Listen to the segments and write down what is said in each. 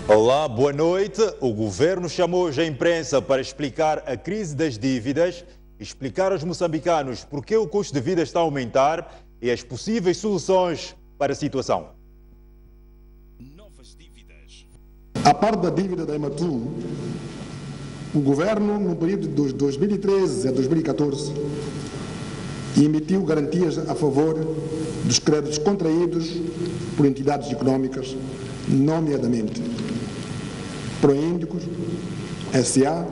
Olá, boa noite. O governo chamou hoje a imprensa para explicar a crise das dívidas, explicar aos moçambicanos por que o custo de vida está a aumentar e as possíveis soluções para a situação. Novas dívidas. A parte da dívida da Ematum, o governo, no período de 2013 a 2014, emitiu garantias a favor dos créditos contraídos por entidades económicas, nomeadamente Proíndicos S.A.,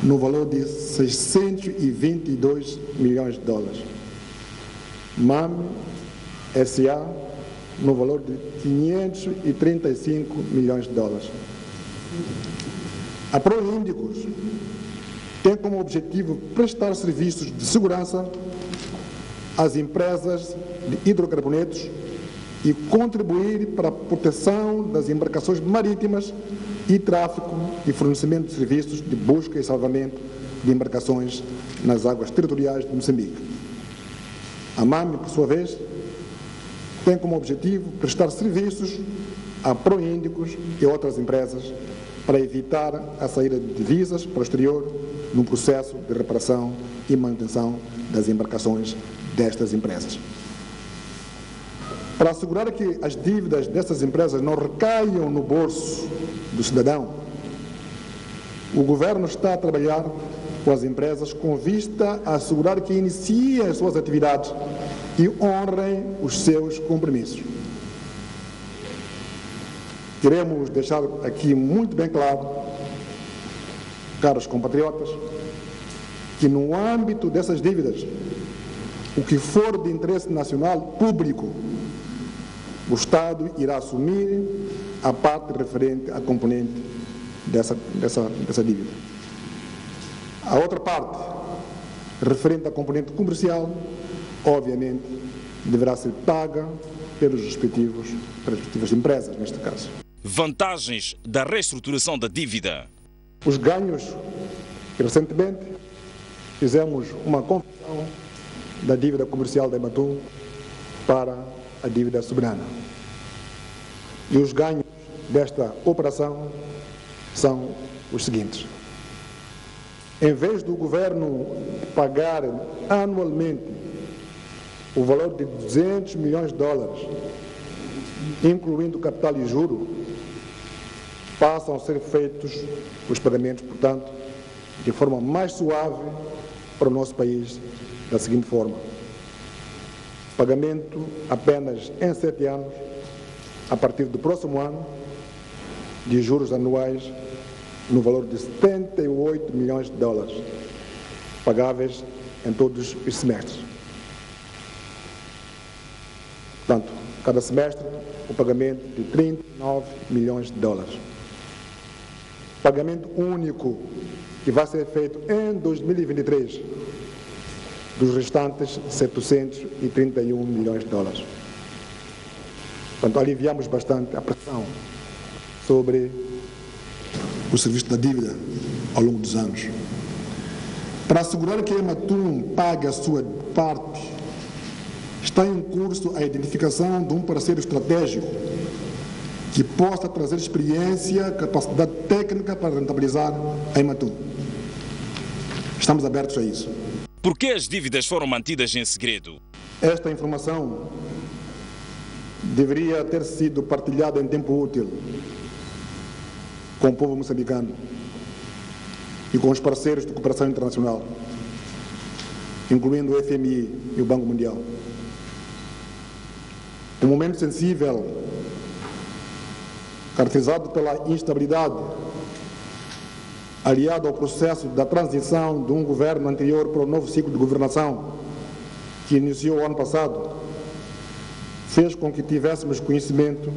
no valor de 622 milhões de dólares. MAM S.A., no valor de 535 milhões de dólares. A Proíndicos tem como objetivo prestar serviços de segurança às empresas de hidrocarbonetos e contribuir para a proteção das embarcações marítimas e tráfico e fornecimento de serviços de busca e salvamento de embarcações nas águas territoriais de Moçambique. A MAM, por sua vez, tem como objetivo prestar serviços a Proíndicos e outras empresas para evitar a saída de divisas para o exterior num processo de reparação e manutenção das embarcações destas empresas. Para assegurar que as dívidas dessas empresas não recaiam no bolso do cidadão, o governo está a trabalhar com as empresas com vista a assegurar que iniciem as suas atividades e honrem os seus compromissos. Queremos deixar aqui muito bem claro, caros compatriotas, que no âmbito dessas dívidas, o que for de interesse nacional público, o Estado irá assumir a parte referente à componente dessa dívida. A outra parte, referente à componente comercial, obviamente, deverá ser paga pelas respectivas empresas, neste caso. Vantagens da reestruturação da dívida. Os ganhos, que recentemente fizemos uma conversão da dívida comercial da Ematum para a dívida soberana. E os ganhos desta operação são os seguintes. Em vez do governo pagar anualmente o valor de 200 milhões de dólares, incluindo capital e juro, passam a ser feitos os pagamentos, portanto, de forma mais suave para o nosso país, da seguinte forma. Pagamento apenas em 7 anos, a partir do próximo ano, de juros anuais no valor de 78 milhões de dólares, pagáveis em todos os semestres. Portanto, cada semestre, o pagamento de 39 milhões de dólares. Pagamento único, que vai ser feito em 2023, dos restantes 731 milhões de dólares. Portanto, aliviamos bastante a pressão sobre o serviço da dívida ao longo dos anos. Para assegurar que a Ematum pague a sua parte, está em curso a identificação de um parceiro estratégico que possa trazer experiência, capacidade técnica para rentabilizar a Ematum. Estamos abertos a isso. Por que as dívidas foram mantidas em segredo? Esta informação deveria ter sido partilhada em tempo útil com o povo moçambicano e com os parceiros de cooperação internacional, incluindo o FMI e o Banco Mundial. Um momento sensível, caracterizado pela instabilidade, aliado ao processo da transição de um governo anterior para o novo ciclo de governação, que iniciou o ano passado, fez com que tivéssemos conhecimento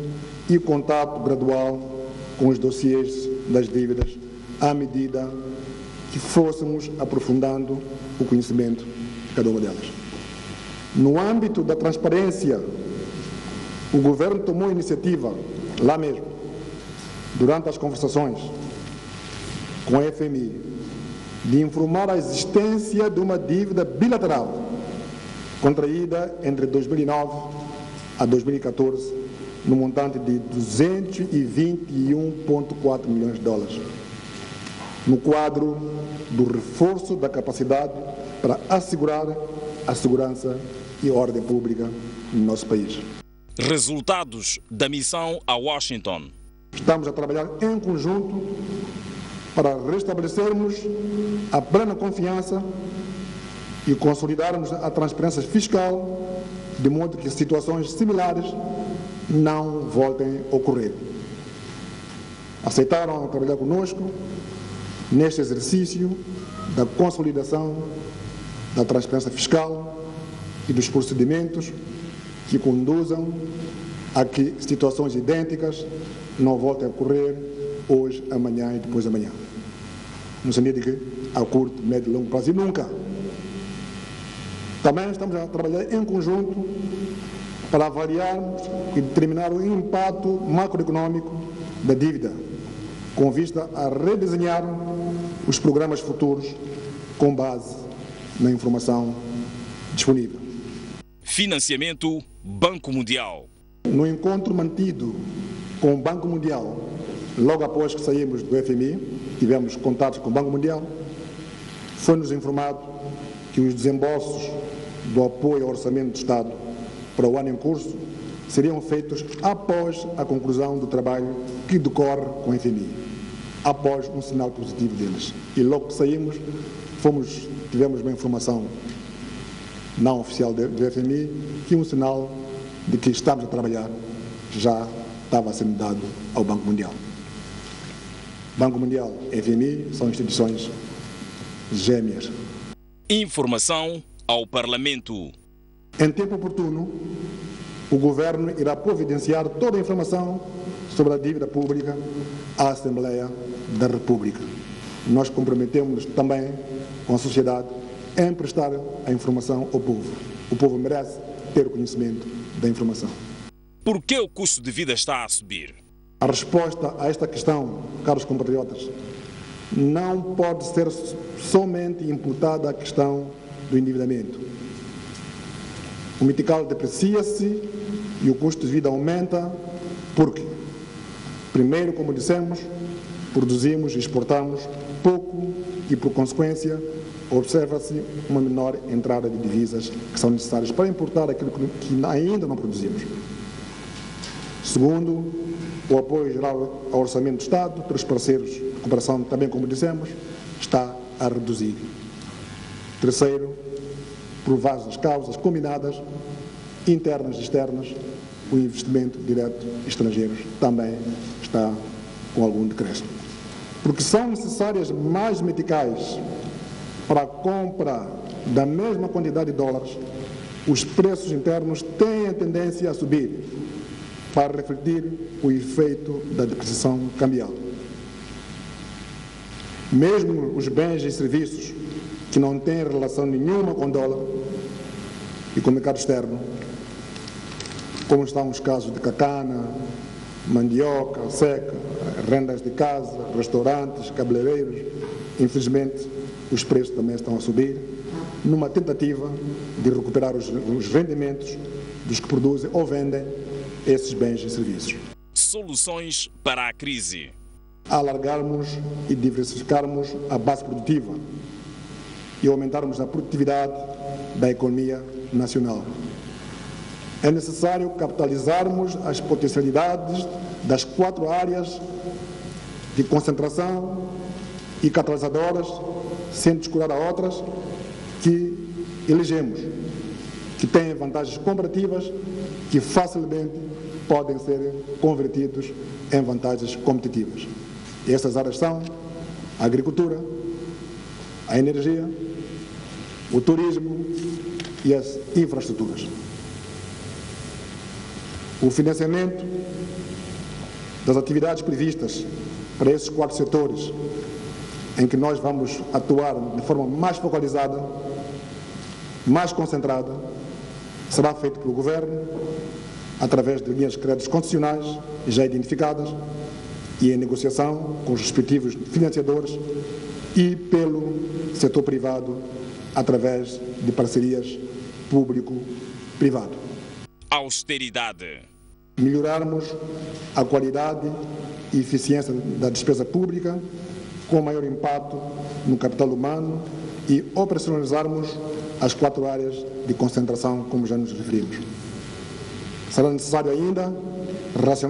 e contato gradual com os dossiês das dívidas, à medida que fôssemos aprofundando o conhecimento de cada uma delas. No âmbito da transparência, o governo tomou a iniciativa, lá mesmo, durante as conversações com a FMI, de informar a existência de uma dívida bilateral contraída entre 2009 a 2014 no montante de 221,4 milhões de dólares, no quadro do reforço da capacidade para assegurar a segurança e ordem pública no nosso país. Resultados da missão a Washington. Estamos a trabalhar em conjunto para restabelecermos a plena confiança e consolidarmos a transparência fiscal, de modo que situações similares não voltem a ocorrer. Aceitaram trabalhar conosco neste exercício da consolidação da transparência fiscal e dos procedimentos que conduzam a que situações idênticas não voltem a ocorrer hoje, amanhã e depois de amanhã. No sentido de que a curto, médio e longo prazo e nunca. Também estamos a trabalhar em conjunto para avaliarmos e determinar o impacto macroeconômico da dívida, com vista a redesenhar os programas futuros com base na informação disponível. Financiamento Banco Mundial. No encontro mantido com o Banco Mundial, logo após que saímos do FMI, tivemos contatos com o Banco Mundial, foi-nos informado que os desembolsos do apoio ao Orçamento do Estado para o ano em curso seriam feitos após a conclusão do trabalho que decorre com o FMI, após um sinal positivo deles. E logo que saímos, tivemos uma informação não oficial do FMI, que um sinal de que estamos a trabalhar já estava sendo dado ao Banco Mundial. Banco Mundial e FMI são instituições gêmeas. Informação ao Parlamento. Em tempo oportuno, o Governo irá providenciar toda a informação sobre a dívida pública à Assembleia da República. Nós comprometemos também com a sociedade em prestar a informação ao povo. O povo merece ter o conhecimento da informação. Por que o custo de vida está a subir? A resposta a esta questão, caros compatriotas, não pode ser somente imputada à questão do endividamento. O metical deprecia-se e o custo de vida aumenta porque, primeiro, como dissemos, produzimos e exportamos pouco e, por consequência, observa-se uma menor entrada de divisas que são necessárias para importar aquilo que ainda não produzimos. Segundo, o apoio geral ao Orçamento do Estado, pelos parceiros de cooperação, também como dissemos, está a reduzir. Terceiro, por várias causas combinadas, internas e externas, o investimento direto estrangeiro também está com algum decréscimo. Porque são necessárias mais meticais para a compra da mesma quantidade de dólares, os preços internos têm a tendência a subir para refletir o efeito da depreciação cambial. Mesmo os bens e serviços que não têm relação nenhuma com o dólar e com o mercado externo, como estão os casos de cacana, mandioca, seca, rendas de casa, restaurantes, cabeleireiros, infelizmente os preços também estão a subir, numa tentativa de recuperar os rendimentos dos que produzem ou vendem esses bens e serviços. Soluções para a crise. Alargarmos e diversificarmos a base produtiva e aumentarmos a produtividade da economia nacional. É necessário capitalizarmos as potencialidades das 4 áreas de concentração e catalisadoras, sem descurar a outras que elegemos, que têm vantagens comparativas que facilmente podem ser convertidos em vantagens competitivas. E essas áreas são a agricultura, a energia, o turismo e as infraestruturas. O financiamento das atividades previstas para esses 4 setores, em que nós vamos atuar de forma mais focalizada, mais concentrada, será feito pelo Governo, através de linhas de créditos concessionais já identificadas e em negociação com os respectivos financiadores e pelo setor privado, através de parcerias público-privado. Austeridade. melhorarmos a qualidade e eficiência da despesa pública, com maior impacto no capital humano, e operacionalizarmos as 4 áreas de concentração, como já nos referimos. Será necessário ainda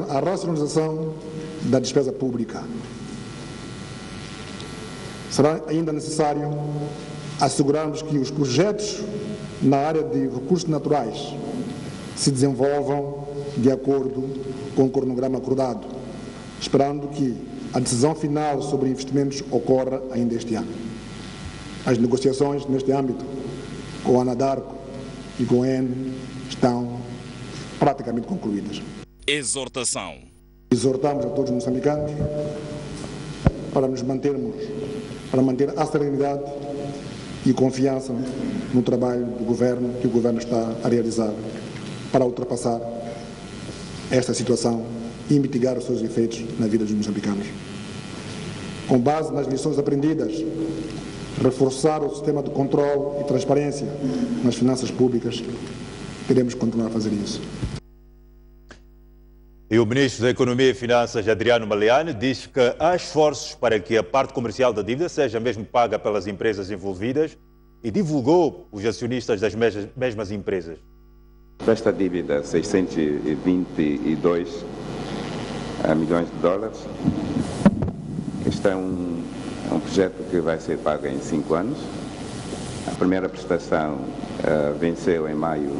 a racionalização da despesa pública. Será ainda necessário assegurarmos que os projetos na área de recursos naturais se desenvolvam de acordo com o cronograma acordado, esperando que a decisão final sobre investimentos ocorra ainda este ano. As negociações neste âmbito com a Anadarko e com a EN estão praticamente concluídas. Exortação. Exortamos a todos os moçambicanos para manter a serenidade e confiança no trabalho do Governo, que o Governo está a realizar para ultrapassar esta situação e mitigar os seus efeitos na vida dos moçambicanos. Com base nas lições aprendidas, reforçar o sistema de controle e transparência nas finanças públicas, queremos continuar a fazer isso. E o Ministro da Economia e Finanças, Adriano Maliani, diz que há esforços para que a parte comercial da dívida seja mesmo paga pelas empresas envolvidas e divulgou os acionistas das mesmas empresas. Esta dívida, 622 milhões de dólares, este é um projeto que vai ser pago em 5 anos. A primeira prestação venceu em maio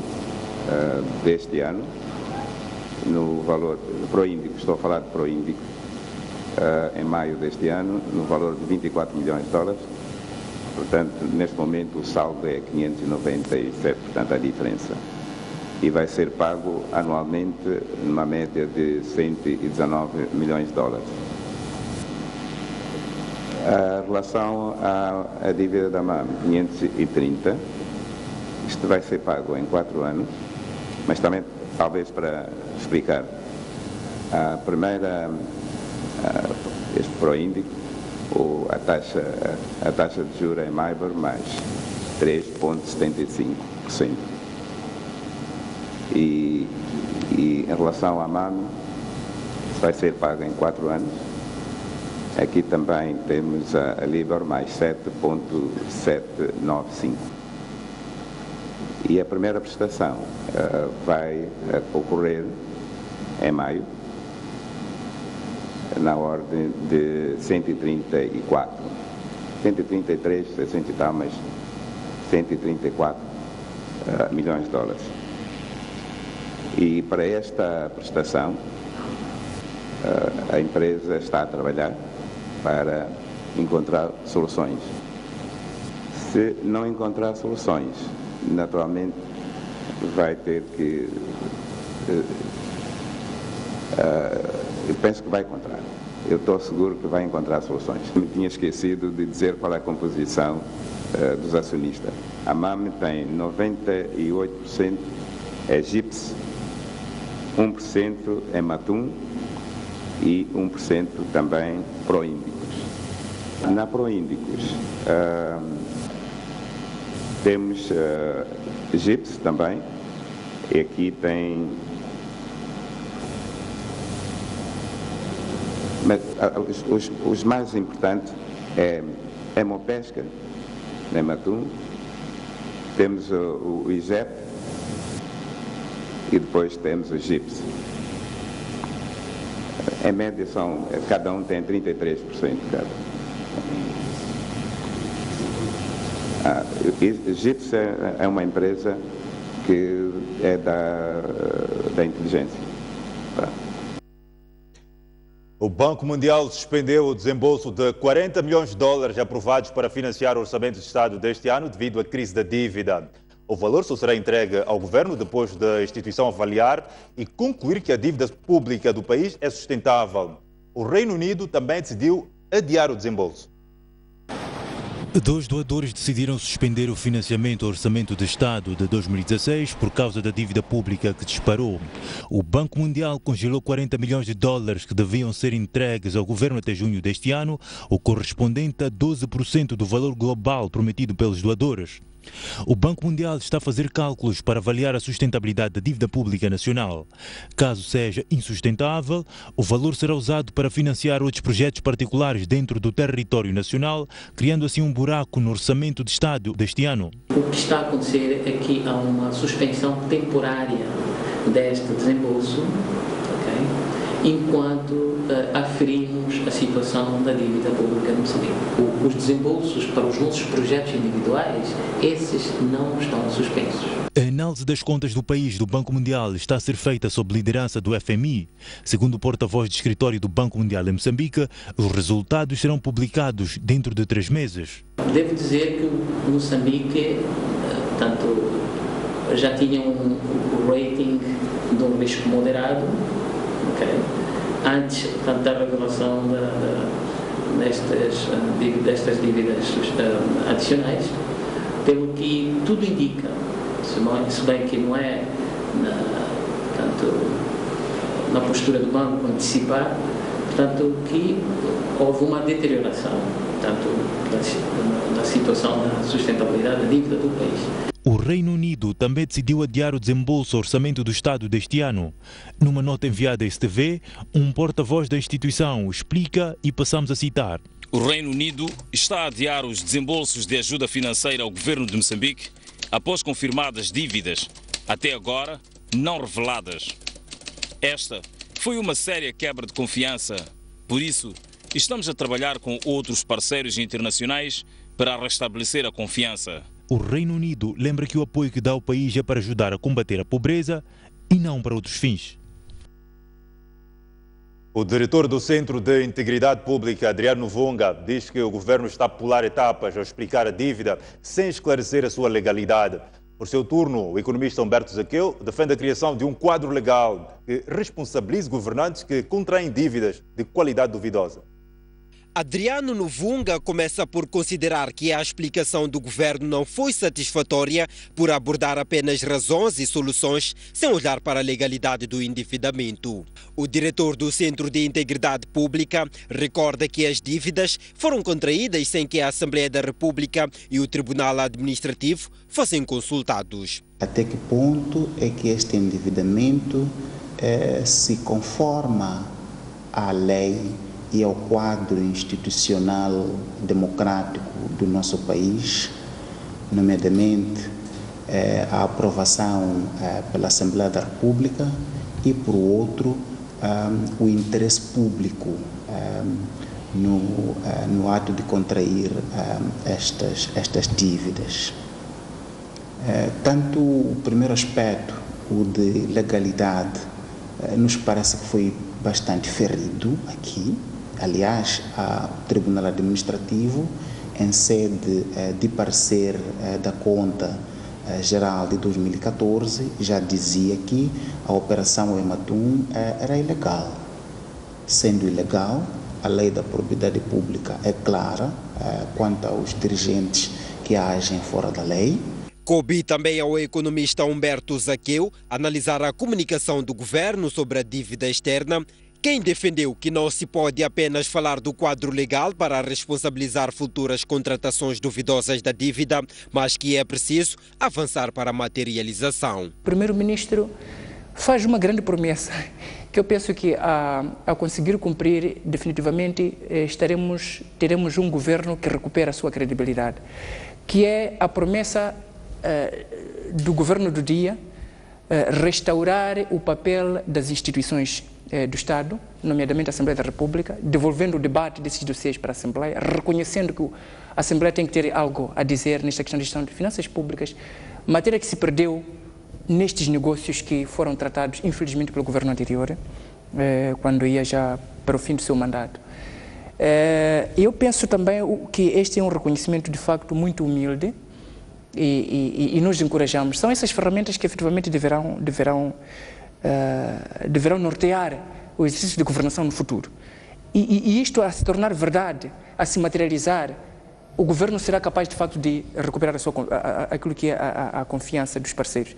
deste ano, no valor Proíndico, estou a falar de Proíndico, em maio deste ano, no valor de 24 milhões de dólares. Portanto, neste momento o saldo é 597, portanto a diferença. E vai ser pago anualmente numa média de 119 milhões de dólares. A relação à dívida da MAM, 530, isto vai ser pago em 4 anos, mas também, talvez para explicar, a primeira, este Proíndico, a taxa de juros é MIBOR mais 3,75%. E em relação à MAM, vai ser pago em 4 anos. Aqui também temos a LIBOR mais 7,795. E a primeira prestação vai ocorrer em maio, na ordem de 134, 133, 600 e tal, mas 134 milhões de dólares. E para esta prestação, a empresa está a trabalhar para encontrar soluções. Se não encontrar soluções, naturalmente vai ter que... eu penso que vai encontrar. Eu estou seguro que vai encontrar soluções. Me tinha esquecido de dizer qual é a composição dos acionistas. A MAM tem 98% é GIPS, 1% é Matum e 1% também Proíndicos. Na Proíndicos temos GIPS também, e aqui tem... Mas os mais importantes é Hemopesca, Nematum, temos o IGEP e depois temos o GIPS. Em média cada um tem 33% cada. O GIPS é uma empresa que é da inteligência. O Banco Mundial suspendeu o desembolso de 40 milhões de dólares aprovados para financiar o orçamento de Estado deste ano devido à crise da dívida. O valor só será entregue ao governo depois da instituição avaliar e concluir que a dívida pública do país é sustentável. O Reino Unido também decidiu adiar o desembolso. 2 doadores decidiram suspender o financiamento ao Orçamento de Estado de 2016 por causa da dívida pública que disparou. O Banco Mundial congelou 40 milhões de dólares que deviam ser entregues ao governo até junho deste ano, o correspondente a 12% do valor global prometido pelos doadores. O Banco Mundial está a fazer cálculos para avaliar a sustentabilidade da dívida pública nacional. Caso seja insustentável, o valor será usado para financiar outros projetos particulares dentro do território nacional, criando assim um buraco no orçamento de Estado deste ano. O que está a acontecer é que há uma suspensão temporária deste desembolso, enquanto aferimos a situação da dívida pública no Moçambique. Os desembolsos para os nossos projetos individuais, esses não estão suspensos. A análise das contas do país do Banco Mundial está a ser feita sob liderança do FMI. Segundo o porta-voz do escritório do Banco Mundial em Moçambique, os resultados serão publicados dentro de 3 meses. Devo dizer que o Moçambique, já tinha um rating de um risco moderado, antes da revelação destas dívidas adicionais, pelo que tudo indica, se bem que não é na postura do banco antecipar, portanto, que houve uma deterioração da situação da sustentabilidade da dívida do país. O Reino Unido também decidiu adiar o desembolso ao orçamento do Estado deste ano. Numa nota enviada à STV, um porta-voz da instituição explica e passamos a citar. O Reino Unido está a adiar os desembolsos de ajuda financeira ao governo de Moçambique após confirmadas dívidas, até agora não reveladas. Esta foi uma séria quebra de confiança. Por isso, estamos a trabalhar com outros parceiros internacionais para restabelecer a confiança. O Reino Unido lembra que o apoio que dá ao país é para ajudar a combater a pobreza e não para outros fins. O diretor do Centro de Integridade Pública, Adriano Novunga, diz que o governo está a pular etapas ao explicar a dívida sem esclarecer a sua legalidade. Por seu turno, o economista Humberto Zaqueu defende a criação de um quadro legal que responsabilize governantes que contraem dívidas de qualidade duvidosa. Adriano Novunga começa por considerar que a explicação do governo não foi satisfatória por abordar apenas razões e soluções sem olhar para a legalidade do endividamento. O diretor do Centro de Integridade Pública recorda que as dívidas foram contraídas sem que a Assembleia da República e o Tribunal Administrativo fossem consultados. Até que ponto é que este endividamento se conforma à lei e ao quadro institucional democrático do nosso país, nomeadamente a aprovação pela Assembleia da República e, por outro, o interesse público no ato de contrair estas dívidas. Tanto o primeiro aspecto, o de legalidade, nos parece que foi bastante ferido aqui. Aliás, o Tribunal Administrativo, em sede de parecer da Conta Geral de 2014, já dizia que a Operação Ematum era ilegal. Sendo ilegal, a lei da probidade pública é clara quanto aos dirigentes que agem fora da lei. Coube também ao economista Humberto Zaqueu analisar a comunicação do governo sobre a dívida externa, quem defendeu que não se pode apenas falar do quadro legal para responsabilizar futuras contratações duvidosas da dívida, mas que é preciso avançar para a materialização. O primeiro-ministro faz uma grande promessa, que eu penso que a conseguir cumprir, definitivamente teremos um governo que recupera a sua credibilidade, que é a promessa do governo do dia, restaurar o papel das instituições do Estado, nomeadamente a Assembleia da República, devolvendo o debate desses dossiês para a Assembleia, reconhecendo que a Assembleia tem que ter algo a dizer nesta questão de gestão de finanças públicas, matéria que se perdeu nestes negócios que foram tratados, infelizmente, pelo governo anterior, quando ia já para o fim do seu mandato. Eu penso também que este é um reconhecimento, de facto, muito humilde, e nos encorajamos. São essas ferramentas que efetivamente deverão nortear o exercício de governação no futuro. E isto a se tornar verdade, a se materializar, o governo será capaz de facto de recuperar aquilo que é a confiança dos parceiros.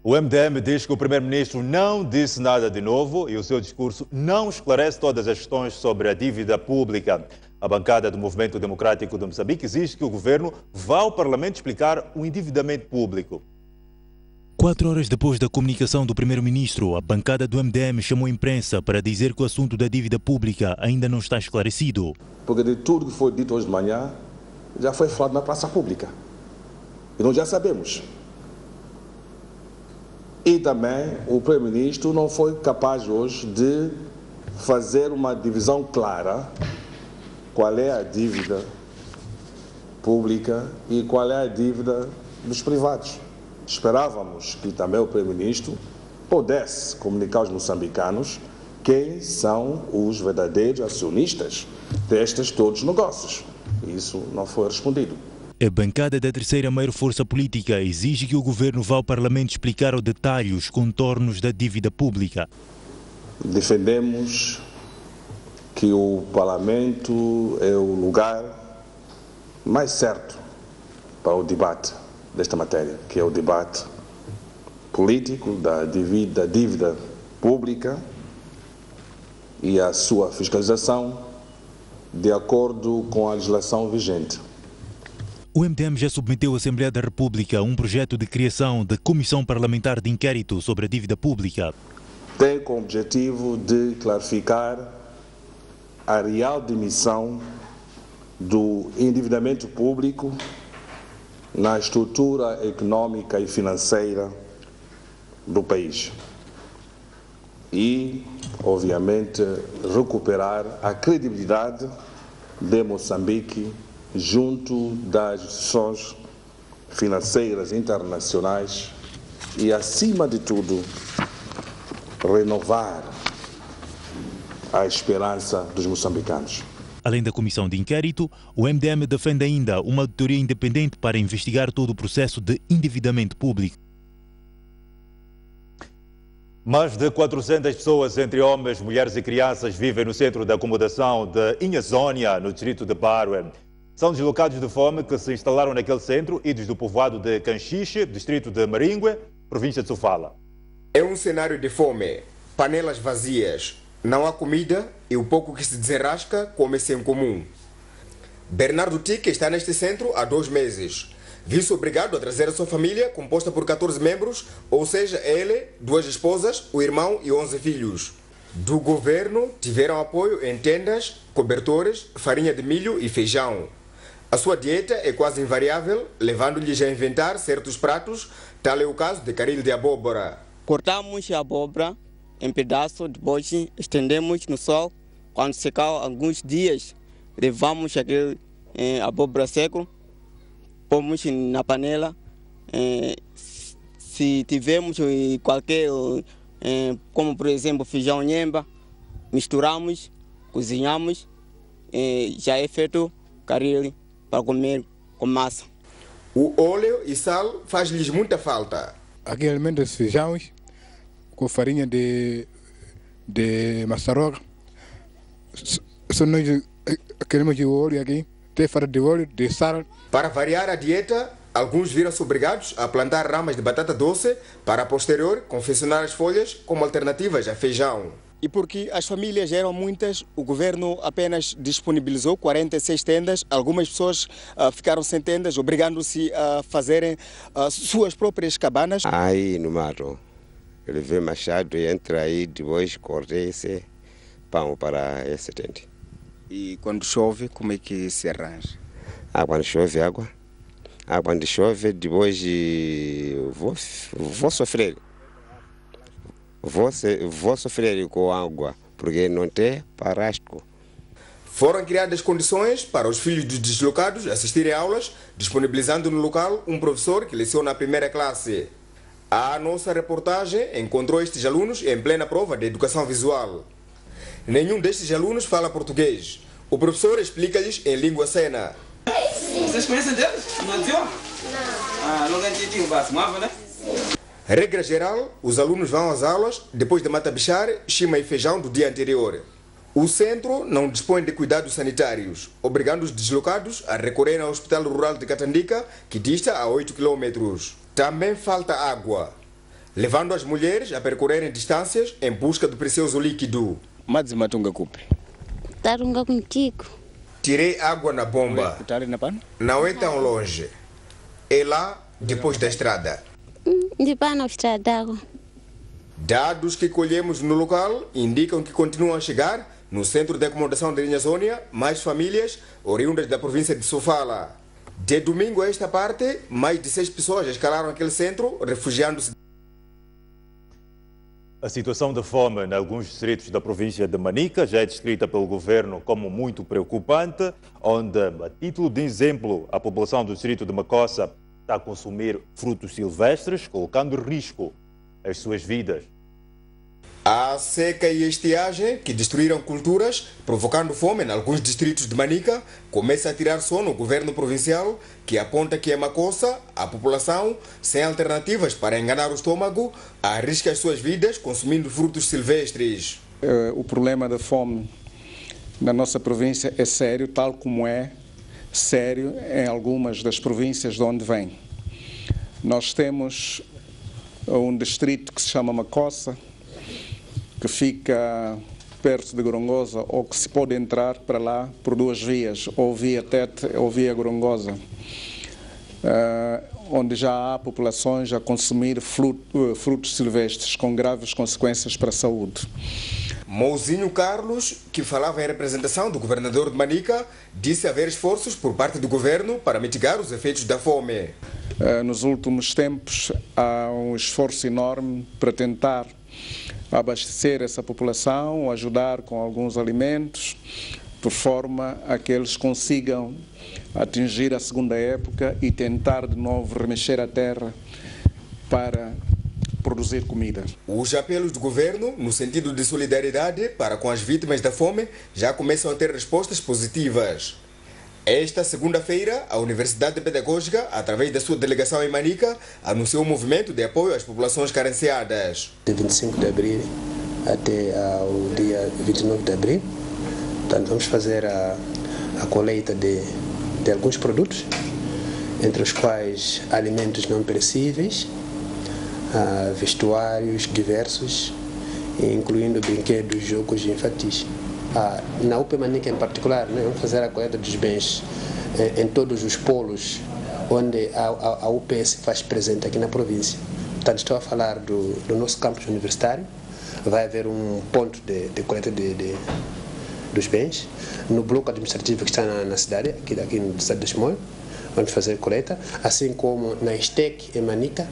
O MDM diz que o primeiro-ministro não disse nada de novo e o seu discurso não esclarece todas as questões sobre a dívida pública. A bancada do Movimento Democrático de Moçambique exige que o governo vá ao Parlamento explicar o endividamento público. 4 horas depois da comunicação do primeiro-ministro, a bancada do MDM chamou a imprensa para dizer que o assunto da dívida pública ainda não está esclarecido. Porque de tudo que foi dito hoje de manhã, já foi falado na praça pública. E nós já sabemos. E também o primeiro-ministro não foi capaz hoje de fazer uma divisão clara qual é a dívida pública e qual é a dívida dos privados. Esperávamos que também o primeiro-ministro pudesse comunicar aos moçambicanos quem são os verdadeiros acionistas destes todos os negócios. Isso não foi respondido. A bancada da terceira maior força política exige que o governo vá ao Parlamento explicar ao detalhe os contornos da dívida pública. Defendemos que o Parlamento é o lugar mais certo para o debate desta matéria, que é o debate político da dívida pública e a sua fiscalização de acordo com a legislação vigente. O MDM já submeteu à Assembleia da República um projeto de criação da Comissão Parlamentar de Inquérito sobre a Dívida Pública. Tem como objetivo de clarificar a real dimensão do endividamento público na estrutura econômica e financeira do país e, obviamente, recuperar a credibilidade de Moçambique junto das instituições financeiras internacionais e, acima de tudo, renovar a esperança dos moçambicanos. Além da comissão de inquérito, o MDM defende ainda uma auditoria independente para investigar todo o processo de endividamento público. Mais de 400 pessoas, entre homens, mulheres e crianças, vivem no centro de acomodação de Inhazónia, no distrito de Barwe. São deslocados de fome que se instalaram naquele centro, idos do povoado de Canchiche, distrito de Maringue, província de Sofala. É um cenário de fome, panelas vazias, não há comida e o pouco que se desenrasca come-se em comum. Bernardo Tique está neste centro há 2 meses. Viu-se obrigado a trazer a sua família, composta por 14 membros, ou seja, ele, 2 esposas, o irmão e 11 filhos. Do governo tiveram apoio em tendas, cobertores, farinha de milho e feijão. A sua dieta é quase invariável, levando-lhes a inventar certos pratos, tal é o caso de caril de abóbora. Cortamos a abóbora em pedaços, depois estendemos no sol. Quando secar alguns dias, levamos aquele abóbora seco, pomos na panela. Se tivermos qualquer, como por exemplo feijão nhemba, misturamos, cozinhamos, já é feito caril para comer com massa. O óleo e sal faz-lhes muita falta. Aqui alimentos feijões com farinha de maçaroca. Só nós queremos de óleo aqui, tem farinha de óleo, de sal. Para variar a dieta, alguns viram-se obrigados a plantar ramas de batata doce para, a posterior, confeccionar as folhas como alternativas a feijão. E porque as famílias eram muitas, o governo apenas disponibilizou 46 tendas. Algumas pessoas ficaram sem tendas, obrigando-se a fazerem suas próprias cabanas. Aí no mato, ele vê machado e entra aí, depois corta esse pão para esse tenda. E quando chove, como é que se arranja? Quando chove água. Quando chove, depois vou sofrer. Vou sofrer com água, porque não tem parástico. Foram criadas condições para os filhos dos deslocados assistirem aulas, disponibilizando no local um professor que leciona a primeira classe. A nossa reportagem encontrou estes alunos em plena prova de educação visual. Nenhum destes alunos fala português. O professor explica-lhes em língua cena. Vocês conhecem deles? Não entendiam? Não. Não entendi o básico, né? Regra geral, os alunos vão às aulas depois de matabichar, chima e feijão do dia anterior. O centro não dispõe de cuidados sanitários, obrigando os deslocados a recorrer ao Hospital Rural de Catandica, que dista a 8 km. Também falta água, levando as mulheres a percorrerem distâncias em busca do precioso líquido. Madzimatunga Kupe. Tarunga contigo. Tirei água na bomba. Não é tão longe. É lá, depois da estrada. Dados que colhemos no local indicam que continuam a chegar, no centro de acomodação de Inhazônia, mais famílias oriundas da província de Sofala. De domingo a esta parte, mais de 6 pessoas escalaram aquele centro, refugiando-se. A situação de fome em alguns distritos da província de Manica já é descrita pelo governo como muito preocupante, onde, a título de exemplo, a população do distrito de Macossa está a consumir frutos silvestres, colocando em risco as suas vidas. A seca e a estiagem, que destruíram culturas, provocando fome em alguns distritos de Manica, começa a tirar sono o governo provincial, que aponta que em Macossa, a população, sem alternativas para enganar o estômago, arrisca as suas vidas consumindo frutos silvestres. O problema da fome na nossa província é sério, tal como é sério em algumas das províncias de onde vem. Nós temos um distrito que se chama Macossa, que fica perto de Gorongosa, ou que se pode entrar para lá por 2 vias, ou via Tete ou via Gorongosa, onde já há populações a consumir frutos silvestres com graves consequências para a saúde. Mouzinho Carlos, que falava em representação do governador de Manica, disse haver esforços por parte do governo para mitigar os efeitos da fome. Nos últimos tempos há um esforço enorme para tentar abastecer essa população, ajudar com alguns alimentos, por forma a que eles consigam atingir a segunda época e tentar de novo remexer a terra para produzir comida. Os apelos do governo, no sentido de solidariedade para com as vítimas da fome, já começam a ter respostas positivas. Esta segunda-feira, a Universidade Pedagógica, através da sua delegação em Manica, anunciou um movimento de apoio às populações carenciadas. De 25 de abril até o dia 29 de abril, portanto, vamos fazer a colheita de alguns produtos, entre os quais alimentos não perecíveis, vestuários diversos, incluindo brinquedos, jogos infantis. Na UP Manica em particular, vamos fazer a coleta dos bens em todos os polos onde a UP se faz presente aqui na província. Portanto, estou a falar do nosso campus universitário. Vai haver um ponto de coleta dos bens. No bloco administrativo que está na cidade, aqui no estado de Chimoio, vamos fazer coleta, assim como na STEC em Manica,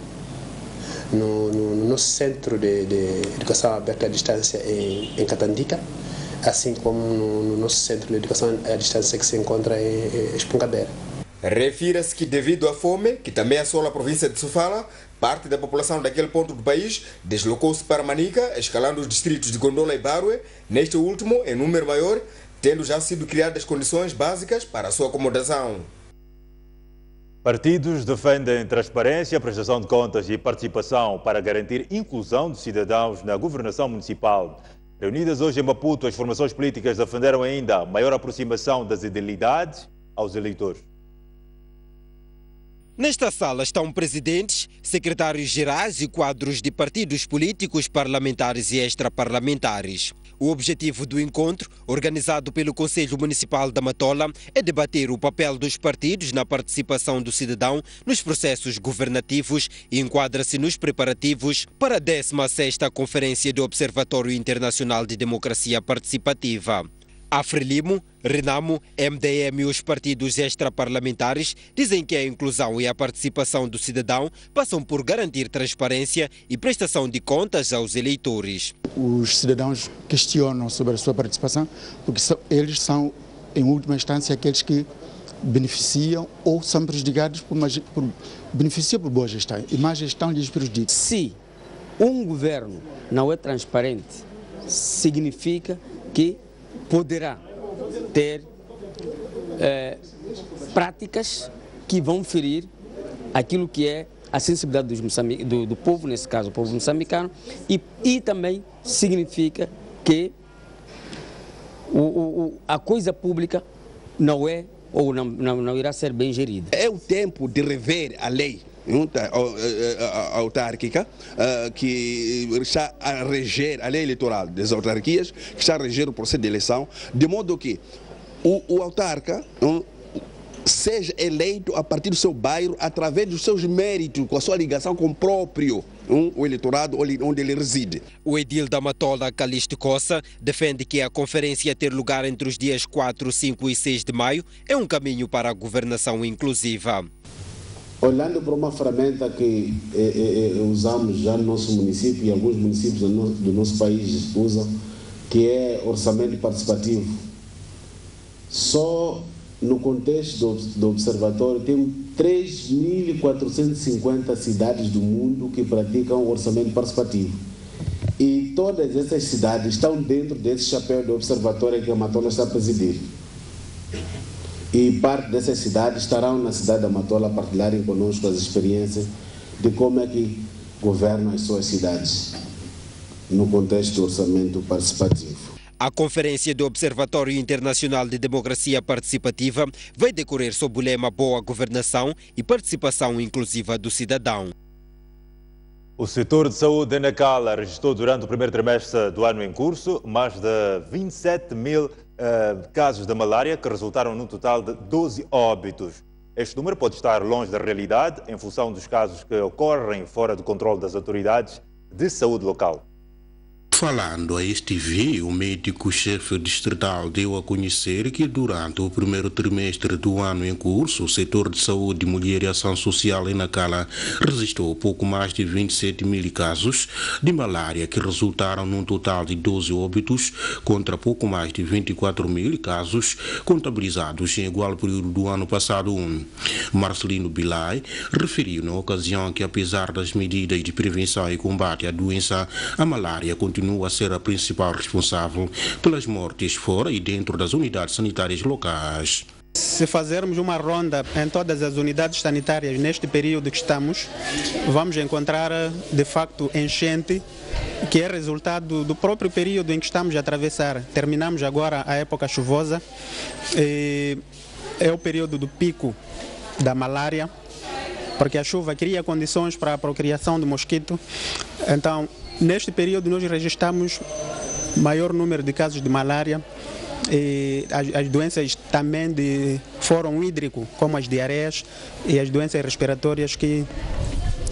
no nosso centro de educação aberta à distância em Catandica, assim como no nosso centro de educação à distância que se encontra em Espungabeira. Refira-se que devido à fome, que também assola a província de Sofala, parte da população daquele ponto do país deslocou-se para Manica, escalando os distritos de Gondola e Barue, neste último em número maior, tendo já sido criadas condições básicas para a sua acomodação. Partidos defendem transparência, prestação de contas e participação para garantir inclusão de cidadãos na governação municipal. Reunidas hoje em Maputo, as formações políticas defenderam ainda maior aproximação das idealidades aos eleitores. Nesta sala estão presidentes, secretários-gerais e quadros de partidos políticos, parlamentares e extraparlamentares. O objetivo do encontro, organizado pelo Conselho Municipal da Matola, é debater o papel dos partidos na participação do cidadão nos processos governativos e enquadra-se nos preparativos para a 16ª Conferência do Observatório Internacional de Democracia Participativa. A Frelimo, Renamo, MDM e os partidos extraparlamentares dizem que a inclusão e a participação do cidadão passam por garantir transparência e prestação de contas aos eleitores. Os cidadãos questionam sobre a sua participação porque eles são, em última instância, aqueles que beneficiam ou são prejudicados beneficiam por boa gestão e má gestão lhes prejudica. Se um governo não é transparente, significa que poderá ter práticas que vão ferir aquilo que é a sensibilidade do povo, nesse caso o povo moçambicano, e também significa que a coisa pública não é ou não irá ser bem gerida. É o tempo de rever a lei autárquica que está a reger a lei eleitoral das autarquias, que está a reger o processo de eleição, de modo que o autarca seja eleito a partir do seu bairro, através dos seus méritos, com a sua ligação com o próprio o eleitorado onde ele reside. O edil da Matola, Calixto Coça, defende que a conferência a ter lugar entre os dias 4, 5 e 6 de maio é um caminho para a governação inclusiva. Olhando para uma ferramenta que usamos já no nosso município e alguns municípios do nosso país usam, que é orçamento participativo. Só no contexto do observatório tem 3.450 cidades do mundo que praticam o orçamento participativo. E todas essas cidades estão dentro desse chapéu do observatório que a Matola está a presidir. E parte dessas cidades estarão na cidade da Matola a partilharem conosco as experiências de como é que governam as suas cidades no contexto do orçamento participativo. A Conferência do Observatório Internacional de Democracia Participativa vai decorrer sob o lema Boa Governação e Participação Inclusiva do Cidadão. O setor de saúde em Nacala registrou durante o primeiro trimestre do ano em curso mais de 27 mil casos de malária, que resultaram num total de 12 óbitos. Este número pode estar longe da realidade em função dos casos que ocorrem fora do controle das autoridades de saúde local. Falando a STV, o médico-chefe distrital deu a conhecer que durante o primeiro trimestre do ano em curso, o setor de saúde, mulher e ação social em Nacala registrou pouco mais de 27 mil casos de malária, que resultaram num total de 12 óbitos, contra pouco mais de 24 mil casos contabilizados em igual período do ano passado. Marcelino Bilay referiu na ocasião que, apesar das medidas de prevenção e combate à doença, a malária continua a ser a principal responsável pelas mortes fora e dentro das unidades sanitárias locais. Se fazermos uma ronda em todas as unidades sanitárias neste período que estamos, vamos encontrar de facto enchente, que é resultado do próprio período em que estamos a atravessar. Terminamos agora a época chuvosa, é o período do pico da malária, porque a chuva cria condições para a procriação do mosquito. Então, neste período nós registramos maior número de casos de malária e as doenças também de fórum hídrico, como as diarreias e as doenças respiratórias que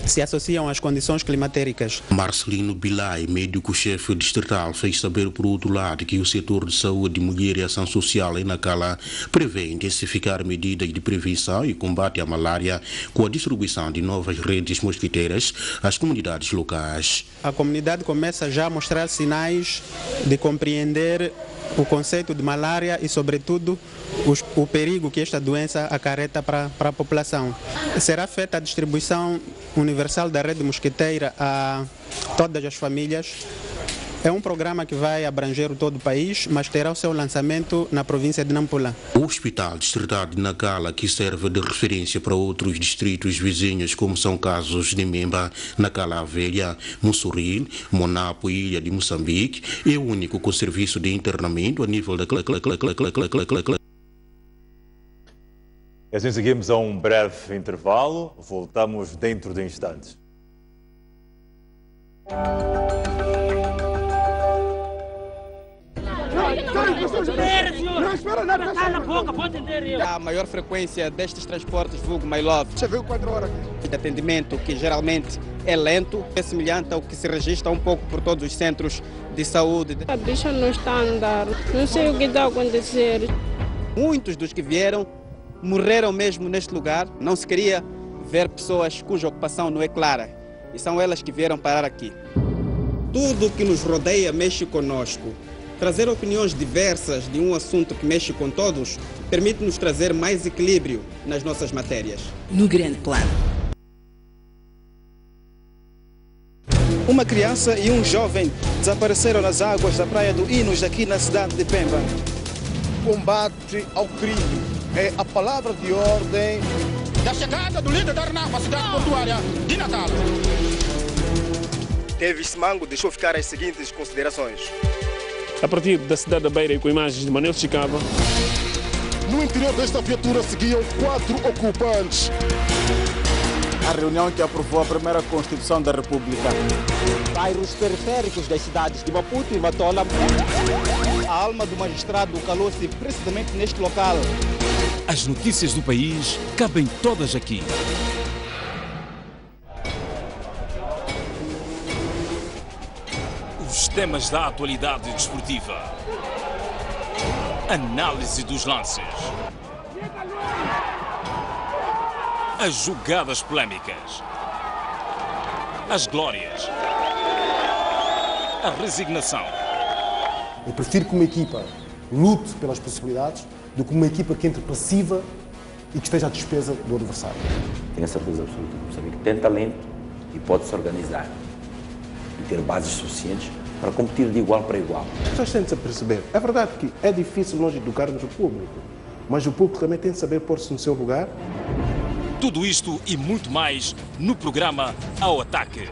se associam às condições climatéricas. Marcelino Bilay, médico-chefe distrital, fez saber por outro lado que o setor de saúde, mulher e ação social em Nacala prevê intensificar medidas de prevenção e combate à malária com a distribuição de novas redes mosquiteiras às comunidades locais. A comunidade começa já a mostrar sinais de compreender o conceito de malária e, sobretudo, o perigo que esta doença acarreta para a população. Será feita a distribuição universal da rede mosquiteira a todas as famílias. É um programa que vai abranger todo o país, mas terá o seu lançamento na província de Nampula. O Hospital Distrital de Nacala, que serve de referência para outros distritos vizinhos, como são casos de Memba, Nacala Velha, Mussuril, Monapo e Ilha de Moçambique, é o único com serviço de internamento a nível da... E assim seguimos a um breve intervalo. Voltamos dentro de instantes. A maior frequência destes transportes, vulgo My Love, você viu 4 horas de atendimento que geralmente é lento, é semelhante ao que se registra um pouco por todos os centros de saúde. A bicha não está a andar, não sei o que está a acontecer. Muitos dos que vieram morreram mesmo neste lugar. Não se queria ver pessoas cuja ocupação não é clara, e são elas que vieram parar aqui. Tudo o que nos rodeia mexe conosco. Trazer opiniões diversas de um assunto que mexe com todos permite-nos trazer mais equilíbrio nas nossas matérias. No grande plano. Uma criança e um jovem desapareceram nas águas da Praia do Inos, aqui na cidade de Pemba. Combate ao crime é a palavra de ordem da chegada do líder da RNAP à cidade portuária de Natal. Davis Simango deixou ficar as seguintes considerações. A partir da cidade da Beira e com imagens de Manuel Chicava. No interior desta viatura seguiam 4 ocupantes. A reunião que aprovou a primeira Constituição da República. Bairros periféricos das cidades de Maputo e Matola. A alma do magistrado calou-se precisamente neste local. As notícias do país cabem todas aqui. Os temas da atualidade desportiva. Análise dos lances. As jogadas polémicas. As glórias. A resignação. Eu prefiro que uma equipa lute pelas possibilidades do que uma equipa que entre passiva e que esteja à despesa do adversário. Tenho a certeza absoluta que o Moçambique tem talento e pode se organizar e ter bases suficientes para competir de igual para igual. As pessoas têm de se perceber. É verdade que é difícil nós educarmos o público, mas o público também tem de saber pôr-se no seu lugar. Tudo isto e muito mais no programa Ao Ataque.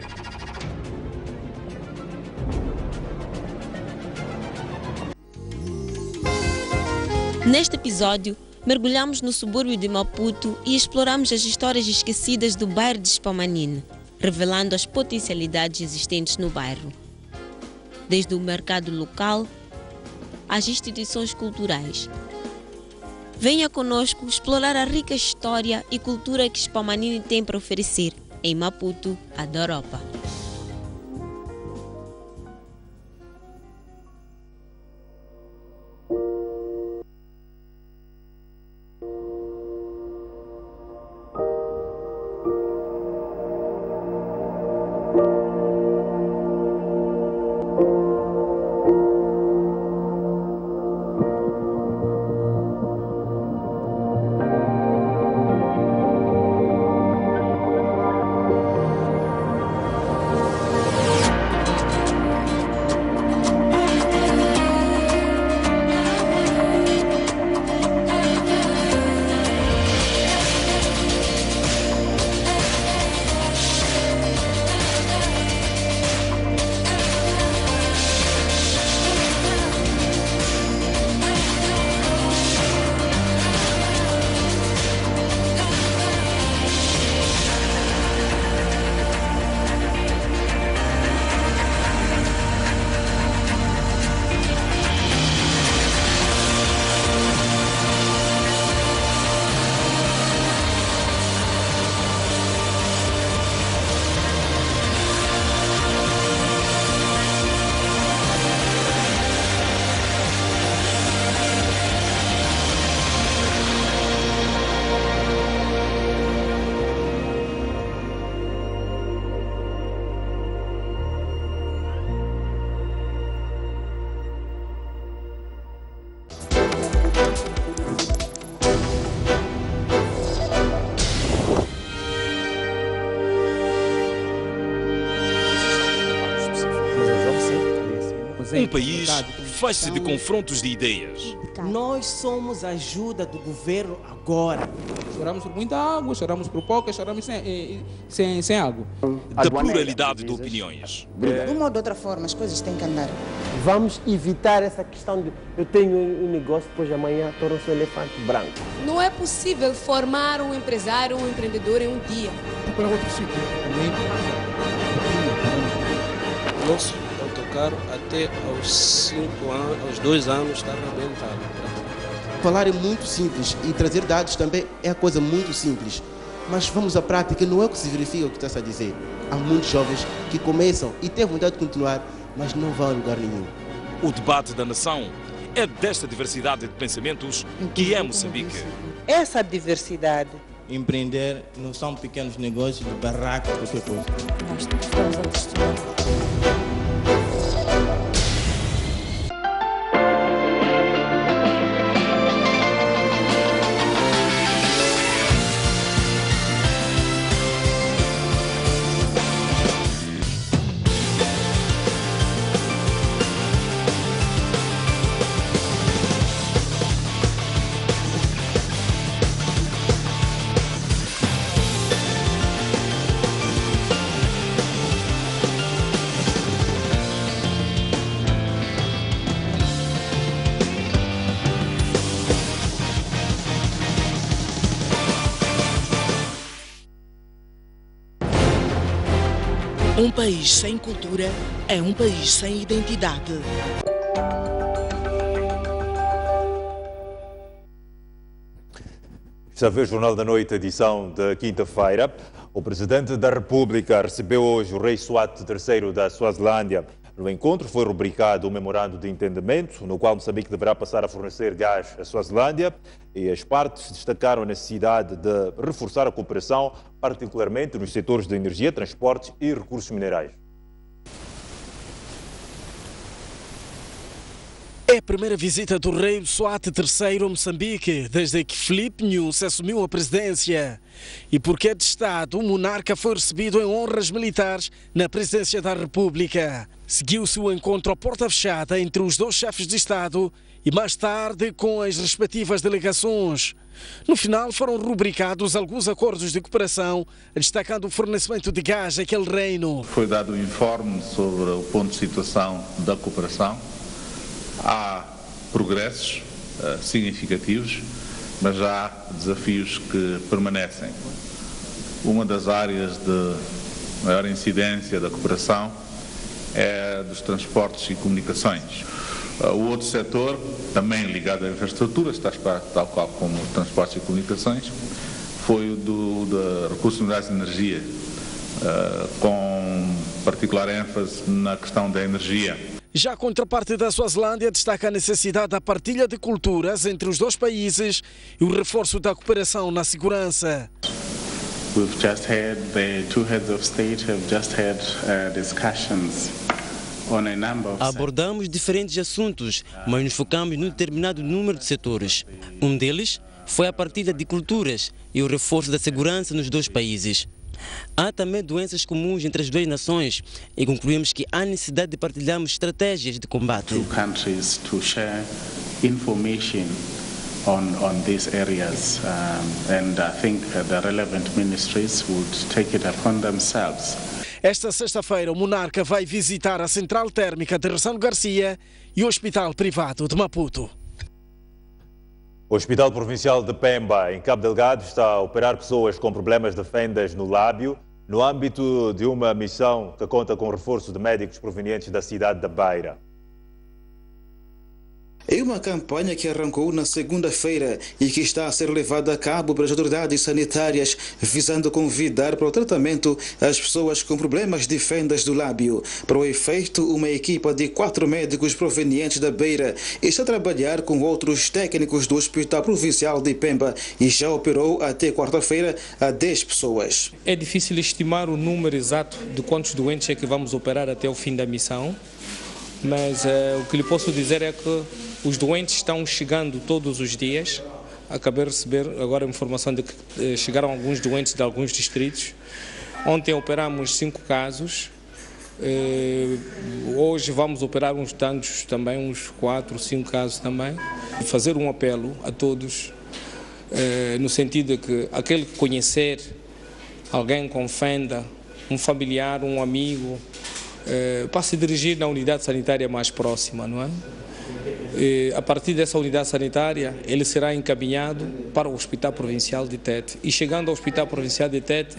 Neste episódio, mergulhamos no subúrbio de Maputo e exploramos as histórias esquecidas do bairro de Spamanine, revelando as potencialidades existentes no bairro. Desde o mercado local às instituições culturais. Venha conosco explorar a rica história e cultura que Spamanine tem para oferecer em Maputo, a da Europa. Um país faz-se de confrontos de ideias. Nós somos a ajuda do governo agora. Choramos por muita água, choramos por pouca, choramos sem água. Da pluralidade de opiniões. De uma ou de outra forma, as coisas têm que andar. Vamos evitar essa questão de eu tenho um negócio, depois amanhã torna-se um elefante branco. Não é possível formar um empresário, um empreendedor em um dia. Para outro sítio. Nosso autocarro até aos 5 anos, aos 2 anos está arrebentado. Falar é muito simples e trazer dados também é a coisa muito simples. Mas vamos à prática, não é o que se verifica o que está a dizer. Há muitos jovens que começam e têm vontade de continuar, mas não vão a lugar nenhum. O debate da nação é desta diversidade de pensamentos que é Moçambique. Essa diversidade. Empreender não são pequenos negócios de barraco, qualquer coisa. Nós estamos a destruir. Um país sem cultura é um país sem identidade. Está a ver o Jornal da Noite, edição de quinta-feira. O Presidente da República recebeu hoje o rei Swat III da Suazilândia. No encontro foi rubricado um memorando de entendimento, no qual Moçambique deverá passar a fornecer gás à Suazilândia, e as partes destacaram a necessidade de reforçar a cooperação, particularmente nos setores de energia, transportes e recursos minerais. É a primeira visita do rei Swat III a Moçambique desde que Filipe Nyusi assumiu a presidência. E porque de Estado, o monarca foi recebido em honras militares na presidência da República. Seguiu-se o encontro à porta fechada entre os dois chefes de Estado e mais tarde com as respectivas delegações. No final foram rubricados alguns acordos de cooperação, destacando o fornecimento de gás àquele reino. Foi dado um informe sobre o ponto de situação da cooperação. Há progressos significativos, mas há desafios que permanecem. Uma das áreas de maior incidência da cooperação é dos transportes e comunicações. O outro setor, também ligado à infraestrutura, está tal qual como transportes e comunicações, foi o de recursos minerais e energia, com particular ênfase na questão da energia. Já a contraparte da Suazilândia destaca a necessidade da partilha de culturas entre os dois países e o reforço da cooperação na segurança. We've just had the two heads of state have just had discussions on a number of... Abordamos diferentes assuntos, mas nos focamos num determinado número de setores. Um deles foi a partilha de culturas e o reforço da segurança nos dois países. Há também doenças comuns entre as duas nações e concluímos que há necessidade de partilharmos estratégias de combate. Two countries to share information on these areas, and I think the relevant ministries would take it upon themselves. Esta sexta-feira, o monarca vai visitar a central térmica de Ressano Garcia e o hospital privado de Maputo. O Hospital Provincial de Pemba, em Cabo Delgado, está a operar pessoas com problemas de fendas no lábio, no âmbito de uma missão que conta com o reforço de médicos provenientes da cidade da Beira. É uma campanha que arrancou na segunda-feira e que está a ser levada a cabo pelas autoridades sanitárias, visando convidar para o tratamento as pessoas com problemas de fendas do lábio. Para o efeito, uma equipa de 4 médicos provenientes da Beira está a trabalhar com outros técnicos do Hospital Provincial de Pemba e já operou até quarta-feira a 10 pessoas. É difícil estimar o número exato de quantos doentes é que vamos operar até o fim da missão, mas o que lhe posso dizer é que os doentes estão chegando todos os dias. Acabei de receber agora a informação de que chegaram alguns doentes de alguns distritos. Ontem operamos 5 casos. Hoje vamos operar uns tantos também, uns 4, 5 casos também. E fazer um apelo a todos, no sentido de que aquele que conhecer alguém com fenda, um familiar, um amigo, para se dirigir na unidade sanitária mais próxima, não é? A partir dessa unidade sanitária, ele será encaminhado para o Hospital Provincial de Tete. E chegando ao Hospital Provincial de Tete,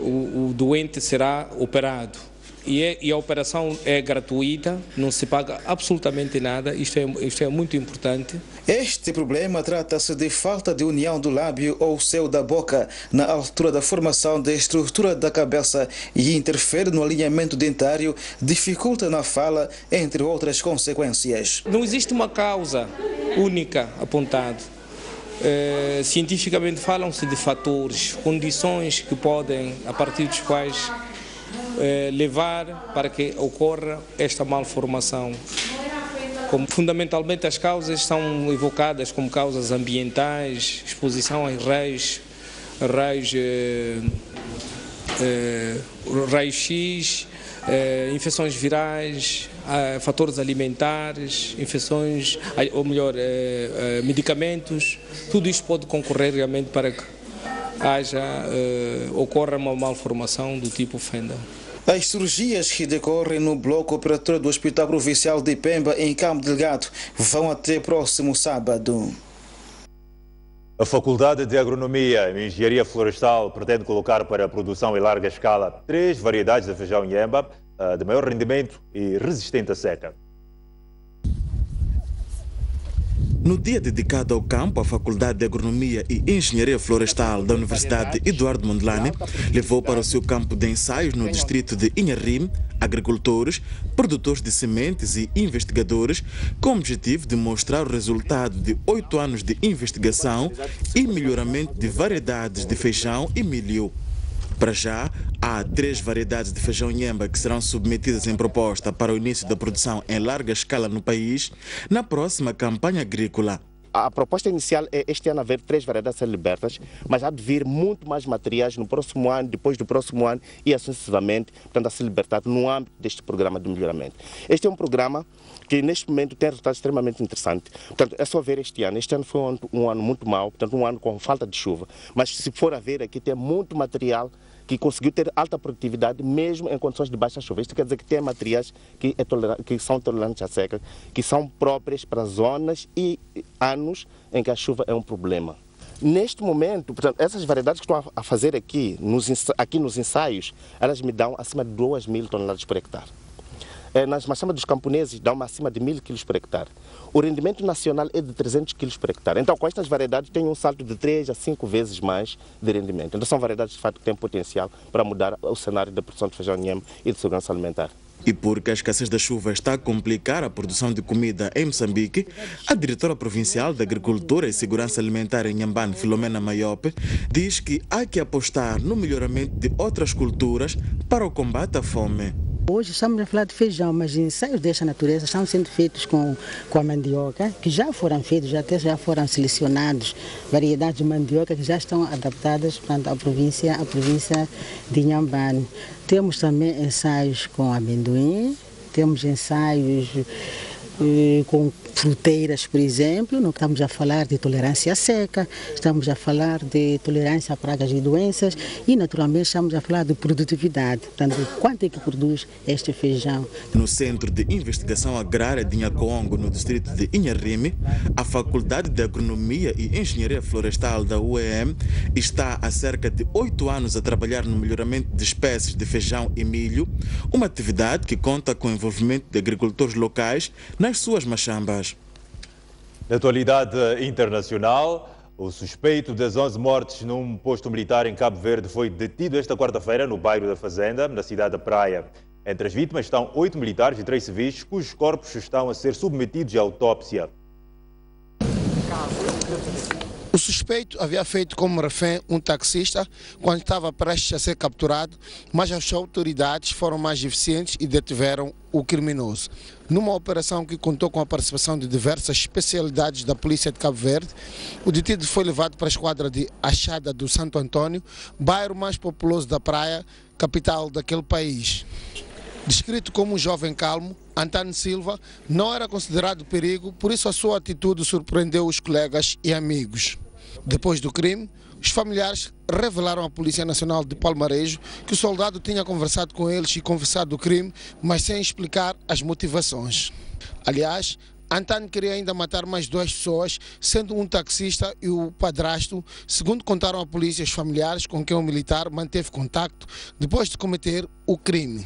o doente será operado. E a operação é gratuita, não se paga absolutamente nada, isto é muito importante. Este problema trata-se de falta de união do lábio ou céu da boca na altura da formação da estrutura da cabeça e interfere no alinhamento dentário, dificulta na fala, entre outras consequências. Não existe uma causa única apontada. Cientificamente falam-se de fatores, condições que podem, a partir dos quais levar para que ocorra esta malformação. Fundamentalmente as causas são evocadas como causas ambientais, exposição a raios-x, infecções virais, fatores alimentares, infecções, ou melhor, medicamentos. Tudo isto pode concorrer realmente para que ocorra uma malformação do tipo fenda. As cirurgias que decorrem no bloco operatório do Hospital Provincial de Pemba, em Cabo Delgado, vão até próximo sábado. A Faculdade de Agronomia e Engenharia Florestal pretende colocar para a produção em larga escala 3 variedades de feijão inhemba de maior rendimento e resistente à seca. No dia dedicado ao campo, a Faculdade de Agronomia e Engenharia Florestal da Universidade Eduardo Mondlane levou para o seu campo de ensaios no distrito de Inharrim agricultores, produtores de sementes e investigadores com o objetivo de mostrar o resultado de 8 anos de investigação e melhoramento de variedades de feijão e milho. Para já, há 3 variedades de feijão nhemba que serão submetidas em proposta para o início da produção em larga escala no país na próxima campanha agrícola. A proposta inicial é este ano haver 3 variedades a ser libertas, mas há de vir muito mais materiais no próximo ano, depois do próximo ano e assim sucessivamente, portanto, a ser libertado no âmbito deste programa de melhoramento. Este é um programa que neste momento tem resultados extremamente interessantes. Portanto, é só ver este ano. Este ano foi um ano muito mau, portanto, um ano com falta de chuva. Mas se for a ver aqui, tem muito material que conseguiu ter alta produtividade mesmo em condições de baixa chuva. Isto quer dizer que tem materiais que são tolerantes à seca, que são próprias para zonas e anos em que a chuva é um problema. Neste momento, portanto, essas variedades que estou a fazer aqui nos ensaios, elas me dão acima de 2.000 toneladas por hectare. Nas machamas dos camponeses dão acima de 1.000 kg por hectare. O rendimento nacional é de 300 kg por hectare. Então, com estas variedades, tem um salto de 3 a 5 vezes mais de rendimento. Então, são variedades de fato que têm potencial para mudar o cenário da produção de feijão nhemba e de segurança alimentar. E porque a escassez da chuva está a complicar a produção de comida em Moçambique, a diretora provincial da Agricultura e Segurança Alimentar em Inhambane, Filomena Maiope, diz que há que apostar no melhoramento de outras culturas para o combate à fome. Hoje estamos a falar de feijão, mas ensaios desta natureza estão sendo feitos com a mandioca, que já foram feitos, já foram selecionados variedades de mandioca que já estão adaptadas à província de Inhambane. Temos também ensaios com amendoim, temos ensaios com fruteiras, por exemplo. Não estamos a falar de tolerância à seca, estamos a falar de tolerância a pragas e doenças e, naturalmente, estamos a falar de produtividade. Portanto, quanto é que produz este feijão? No Centro de Investigação Agrária de Nhacoongo, no distrito de Inharime, a Faculdade de Agronomia e Engenharia Florestal da UEM está há cerca de 8 anos a trabalhar no melhoramento de espécies de feijão e milho, uma atividade que conta com o envolvimento de agricultores locais nas suas machambas. Na atualidade internacional, o suspeito das 11 mortes num posto militar em Cabo Verde foi detido esta quarta-feira no bairro da Fazenda, na cidade da Praia. Entre as vítimas estão 8 militares e 3 civis, cujos corpos estão a ser submetidos à autópsia. O suspeito havia feito como refém um taxista quando estava prestes a ser capturado, mas as autoridades foram mais eficientes e detiveram o criminoso. Numa operação que contou com a participação de diversas especialidades da Polícia de Cabo Verde, o detido foi levado para a esquadra de Achada do Santo Antônio, bairro mais populoso da Praia, capital daquele país. Descrito como um jovem calmo, Antônio Silva não era considerado perigo, por isso a sua atitude surpreendeu os colegas e amigos. Depois do crime, os familiares revelaram à Polícia Nacional de Palmarejo que o soldado tinha conversado com eles e confessado o crime, mas sem explicar as motivações. Aliás, Antônio queria ainda matar mais 2 pessoas, sendo um taxista e o padrasto, segundo contaram à polícia os familiares com quem o militar manteve contacto depois de cometer o crime.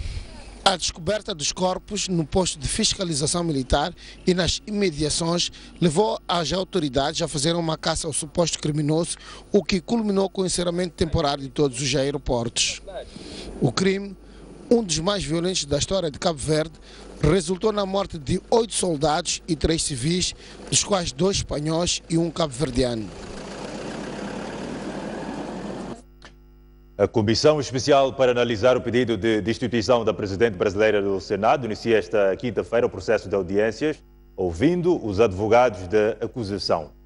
A descoberta dos corpos no posto de fiscalização militar e nas imediações levou as autoridades a fazer uma caça ao suposto criminoso, o que culminou com o encerramento temporário de todos os aeroportos. O crime, um dos mais violentos da história de Cabo Verde, resultou na morte de 8 soldados e 3 civis, dos quais 2 espanhóis e um cabo-verdiano. A Comissão Especial para analisar o pedido de destituição da Presidente brasileira do Senado inicia esta quinta-feira o processo de audiências, ouvindo os advogados da acusação.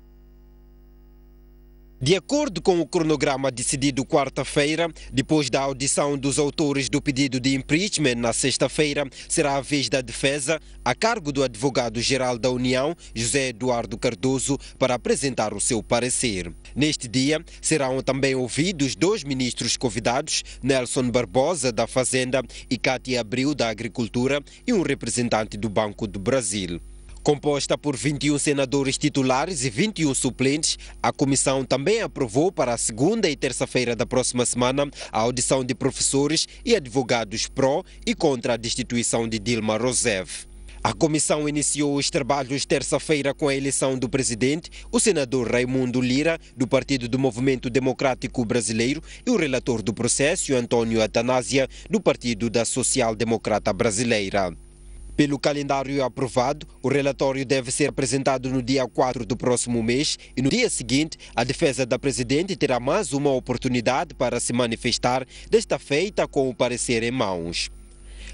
De acordo com o cronograma decidido quarta-feira, depois da audição dos autores do pedido de impeachment na sexta-feira, será a vez da defesa, a cargo do advogado-geral da União, José Eduardo Cardoso, para apresentar o seu parecer. Neste dia, serão também ouvidos 2 ministros convidados, Nelson Barbosa, da Fazenda, e Cátia Abreu, da Agricultura, e um representante do Banco do Brasil. Composta por 21 senadores titulares e 21 suplentes, a comissão também aprovou para a segunda e terça-feira da próxima semana a audição de professores e advogados pró e contra a destituição de Dilma Rousseff. A comissão iniciou os trabalhos terça-feira com a eleição do presidente, o senador Raimundo Lira, do Partido do Movimento Democrático Brasileiro, e o relator do processo, Antônio Atanásia, do Partido da Social Democrata Brasileira. Pelo calendário aprovado, o relatório deve ser apresentado no dia 4 do próximo mês e no dia seguinte, a defesa da presidente terá mais uma oportunidade para se manifestar, desta feita com o parecer em mãos.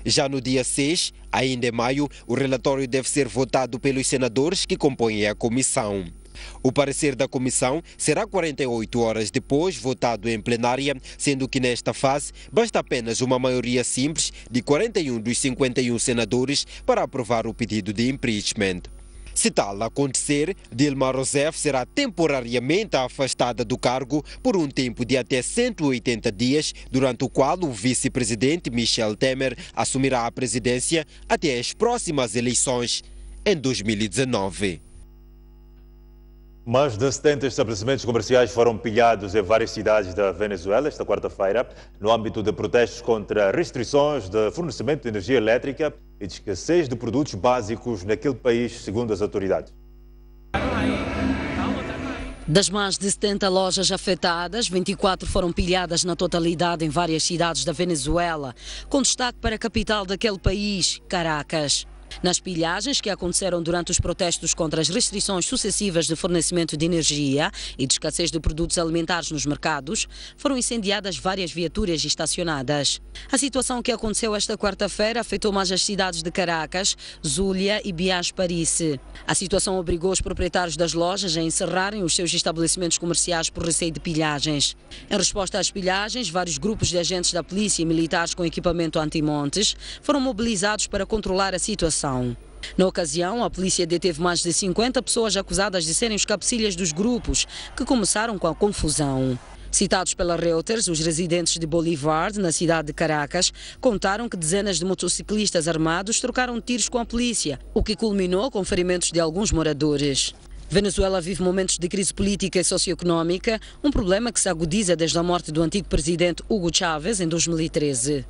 Já no dia 6, ainda em maio, o relatório deve ser votado pelos senadores que compõem a comissão. O parecer da comissão será 48 horas depois votado em plenária, sendo que nesta fase basta apenas uma maioria simples de 41 dos 51 senadores para aprovar o pedido de impeachment. Se tal acontecer, Dilma Rousseff será temporariamente afastada do cargo por um tempo de até 180 dias, durante o qual o vice-presidente Michel Temer assumirá a presidência até as próximas eleições em 2019. Mais de 70 estabelecimentos comerciais foram pilhados em várias cidades da Venezuela esta quarta-feira, no âmbito de protestos contra restrições de fornecimento de energia elétrica e de escassez de produtos básicos naquele país, segundo as autoridades. Das mais de 70 lojas afetadas, 24 foram pilhadas na totalidade em várias cidades da Venezuela, com destaque para a capital daquele país, Caracas. Nas pilhagens que aconteceram durante os protestos contra as restrições sucessivas de fornecimento de energia e de escassez de produtos alimentares nos mercados, foram incendiadas várias viaturas estacionadas. A situação que aconteceu esta quarta-feira afetou mais as cidades de Caracas, Zulia e Bias-Paris. A situação obrigou os proprietários das lojas a encerrarem os seus estabelecimentos comerciais por receio de pilhagens. Em resposta às pilhagens, vários grupos de agentes da polícia e militares com equipamento antimontes foram mobilizados para controlar a situação. Na ocasião, a polícia deteve mais de 50 pessoas acusadas de serem os cabecilhas dos grupos que começaram com a confusão. Citados pela Reuters, os residentes de Bolívar, na cidade de Caracas, contaram que dezenas de motociclistas armados trocaram tiros com a polícia, o que culminou com ferimentos de alguns moradores. Venezuela vive momentos de crise política e socioeconómica, um problema que se agudiza desde a morte do antigo presidente Hugo Chávez em 2013.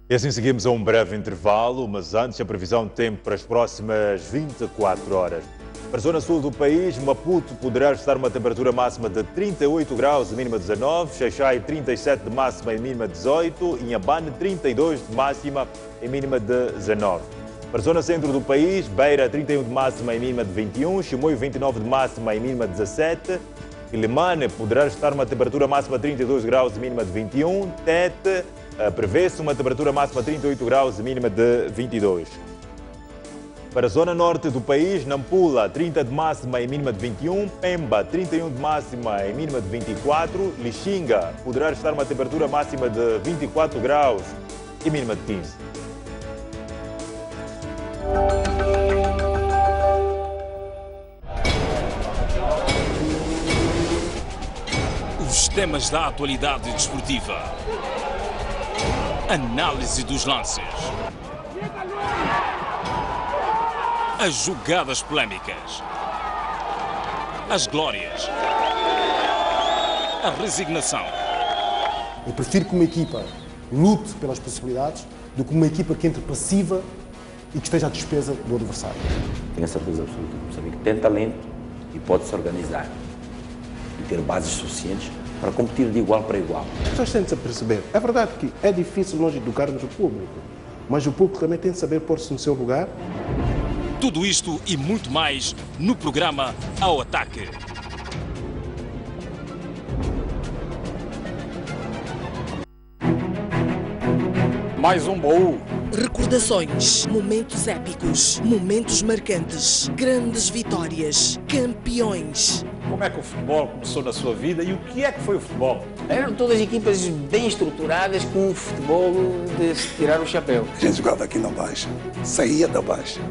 E assim seguimos a um breve intervalo, mas antes a previsão de tempo para as próximas 24 horas. Para a zona sul do país, Maputo poderá estar uma temperatura máxima de 38 graus e mínima 19, Xaixai 37 de máxima e mínima 18, Inhambane 32 de máxima e mínima de 19. Para a zona centro do país, Beira 31 de máxima e mínima de 21, Chimoio 29 de máxima e mínima 17, Quilimane poderá estar uma temperatura máxima de 32 graus e mínima de 21, Tete prevê-se uma temperatura máxima de 38 graus e mínima de 22. Para a zona norte do país, Nampula 30 de máxima e mínima de 21, Pemba 31 de máxima e mínima de 24, Lixinga poderá estar uma temperatura máxima de 24 graus e mínima de 15. Os temas da atualidade desportiva. Análise dos lances. As jogadas polémicas. As glórias. A resignação. Eu prefiro que uma equipa lute pelas possibilidades do que uma equipa que entre passiva e que esteja à despesa do adversário. Tenho a certeza absoluta que Moçambique tem talento e pode se organizar e ter bases suficientes para competir de igual para igual. As pessoas têm de se perceber. É verdade que é difícil nós educarmos o público, mas o público também tem de saber pôr-se no seu lugar. Tudo isto e muito mais no programa Ao Ataque. Mais um baú. Recordações, momentos épicos, momentos marcantes, grandes vitórias, campeões. Como é que o futebol começou na sua vida e o que é que foi o futebol? Eram todas equipas bem estruturadas com um futebol de se tirar o chapéu. A gente jogava aqui na Baixa, saía da Baixa.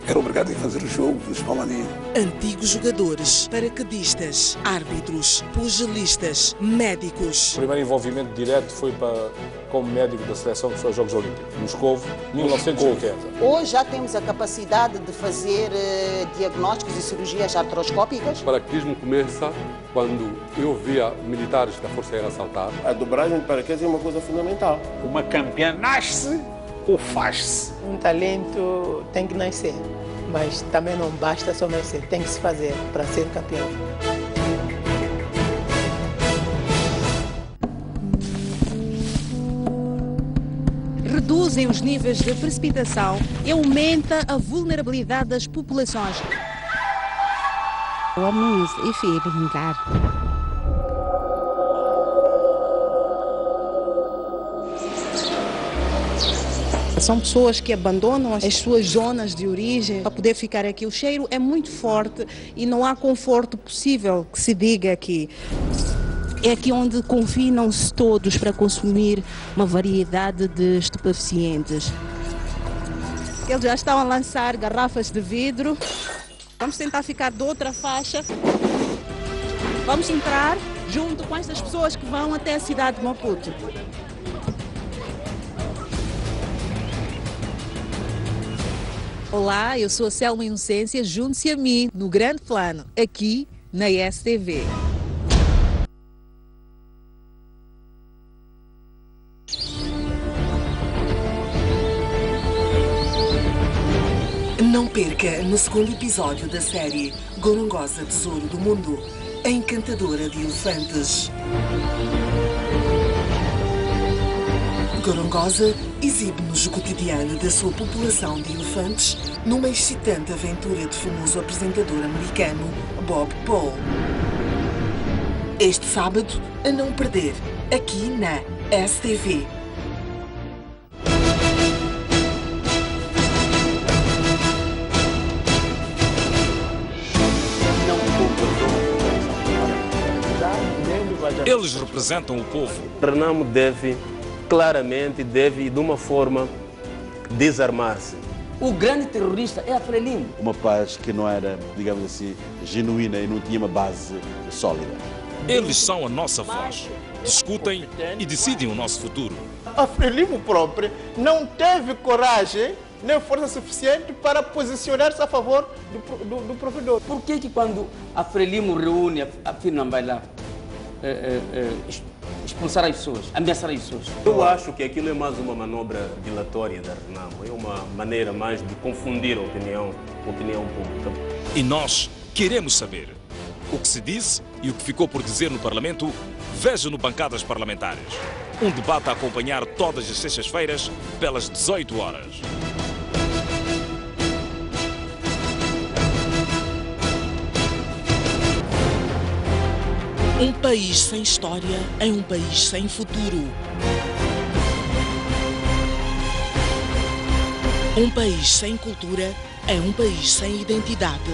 Era obrigado a fazer o jogo dos palmaninhos. Antigos jogadores, paraquedistas, árbitros, pugilistas, médicos. O primeiro envolvimento direto foi como médico da seleção que foi aos Jogos Olímpicos, Moscovo, 1980. Hoje já temos a capacidade de fazer diagnósticos e cirurgias artroscópicas. O paraquedismo começa quando eu via militares da Força Aérea saltar. A dobragem de paraquedas é uma coisa fundamental. Uma campeã nasce ou faz-se? Um talento tem que nascer, mas também não basta só nascer, tem que se fazer para ser campeão. Reduzem os níveis de precipitação e aumenta a vulnerabilidade das populações. Vamos ir brincar. São pessoas que abandonam as suas zonas de origem para poder ficar aqui. O cheiro é muito forte e não há conforto possível que se diga aqui. É aqui onde confinam-se todos para consumir uma variedade de estupefacientes. Eles já estão a lançar garrafas de vidro. Vamos tentar ficar de outra faixa. Vamos entrar junto com estas pessoas que vão até a cidade de Maputo. Olá, eu sou a Selma Inocência, junte-se a mim no Grande Plano, aqui na STV. Não perca no segundo episódio da série Gorongosa Tesouro do Mundo, a encantadora de elefantes. Gorongosa exibe-nos o cotidiano da sua população de elefantes numa excitante aventura de famoso apresentador americano Bob Paul. Este sábado, a não perder, aqui na STV. Eles representam o povo. Renamo claramente deve, de uma forma, desarmar-se. O grande terrorista é a Frelimo. Uma paz que não era, digamos assim, genuína e não tinha uma base sólida. Eles são a nossa voz. Discutem e decidem o nosso futuro. A Frelimo própria não teve coragem nem força suficiente para posicionar-se a favor do provedor. Por que quando a Frelimo reúne, a FINA vai lá expulsar as pessoas, ameaçar as pessoas? Eu acho que aquilo é mais uma manobra dilatória da Renamo. É uma maneira mais de confundir a opinião pública. E nós queremos saber o que se disse e o que ficou por dizer no Parlamento. Veja no Bancadas Parlamentares. Um debate a acompanhar todas as sextas-feiras pelas 18 horas. Um país sem história é um país sem futuro. Um país sem cultura é um país sem identidade.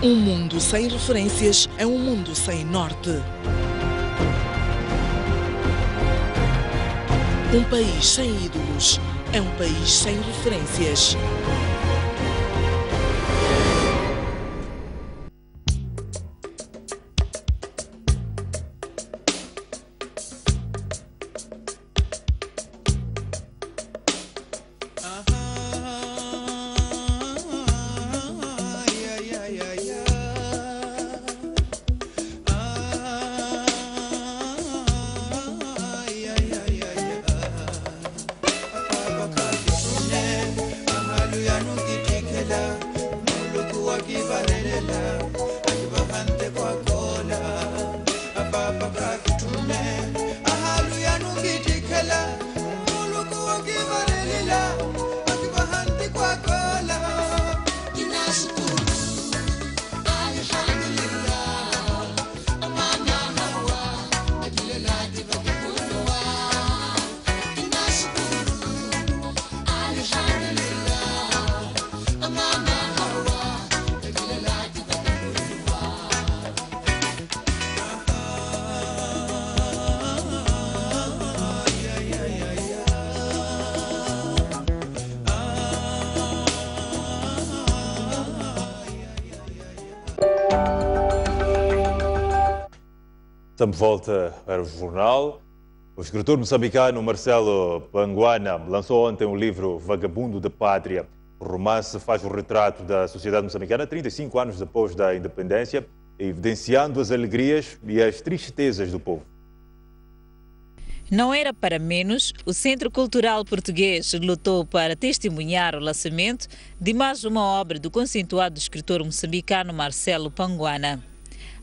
Um mundo sem referências é um mundo sem norte. Um país sem ídolos é um país sem referências. Estamos de volta para o jornal. O escritor moçambicano Marcelo Panguana lançou ontem o livro Vagabundo da Pátria. O romance faz o retrato da sociedade moçambicana 35 anos depois da independência, evidenciando as alegrias e as tristezas do povo. Não era para menos, o Centro Cultural Português lutou para testemunhar o lançamento de mais uma obra do conceituado escritor moçambicano Marcelo Panguana.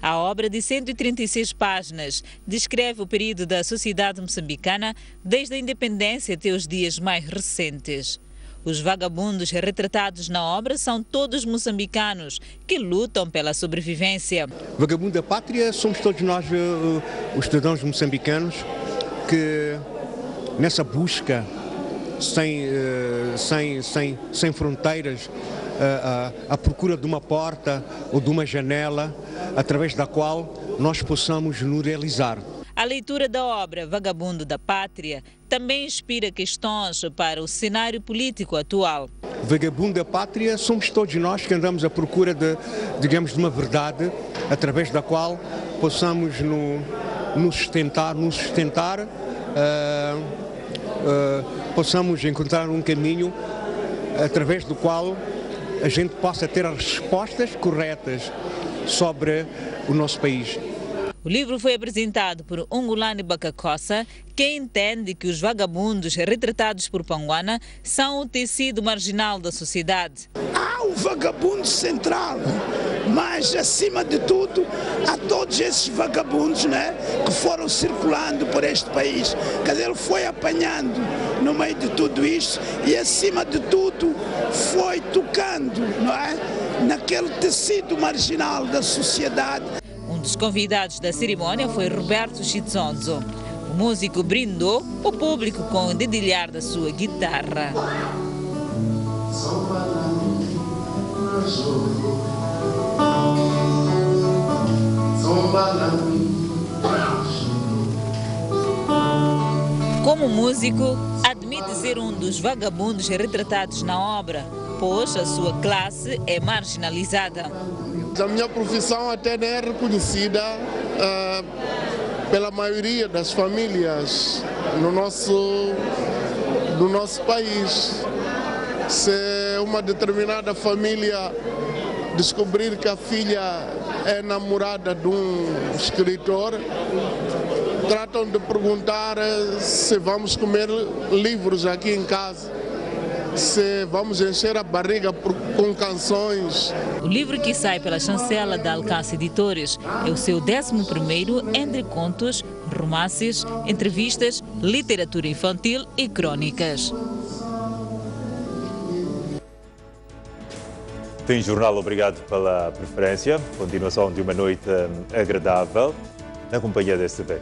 A obra, de 136 páginas, descreve o período da sociedade moçambicana desde a independência até os dias mais recentes. Os vagabundos retratados na obra são todos moçambicanos que lutam pela sobrevivência. Vagabundo da pátria somos todos nós, os cidadãos moçambicanos, que nessa busca sem fronteiras, à procura de uma porta ou de uma janela através da qual nós possamos nos realizar. A leitura da obra Vagabundo da Pátria também inspira questões para o cenário político atual. Vagabundo da pátria somos todos nós que andamos à procura de uma verdade através da qual possamos nos sustentar, possamos encontrar um caminho através do qual a gente possa ter as respostas corretas sobre o nosso país. O livro foi apresentado por Ungulani Bakakosa, que entende que os vagabundos retratados por Panguana são o tecido marginal da sociedade. Há o vagabundo central, mas acima de tudo há todos esses vagabundos, né, que foram circulando por este país. Quer dizer, ele foi apanhando no meio de tudo isto e acima de tudo foi tocando, não é, naquele tecido marginal da sociedade. Um dos convidados da cerimônia foi Roberto Chizonzo. O músico brindou o público com o dedilhar da sua guitarra. Como músico, admite ser um dos vagabundos retratados na obra, pois a sua classe é marginalizada. A minha profissão até não é reconhecida pela maioria das famílias no nosso país. Se uma determinada família descobrir que a filha é namorada de um escritor, tratam de perguntar se vamos comer livros aqui em casa, se vamos encher a barriga com canções. O livro, que sai pela chancela da Alcance Editores, é o seu 11º entre contos, romances, entrevistas, literatura infantil e crônicas. Fim Jornal, obrigado pela preferência. Continuação de uma noite agradável na companhia da STV.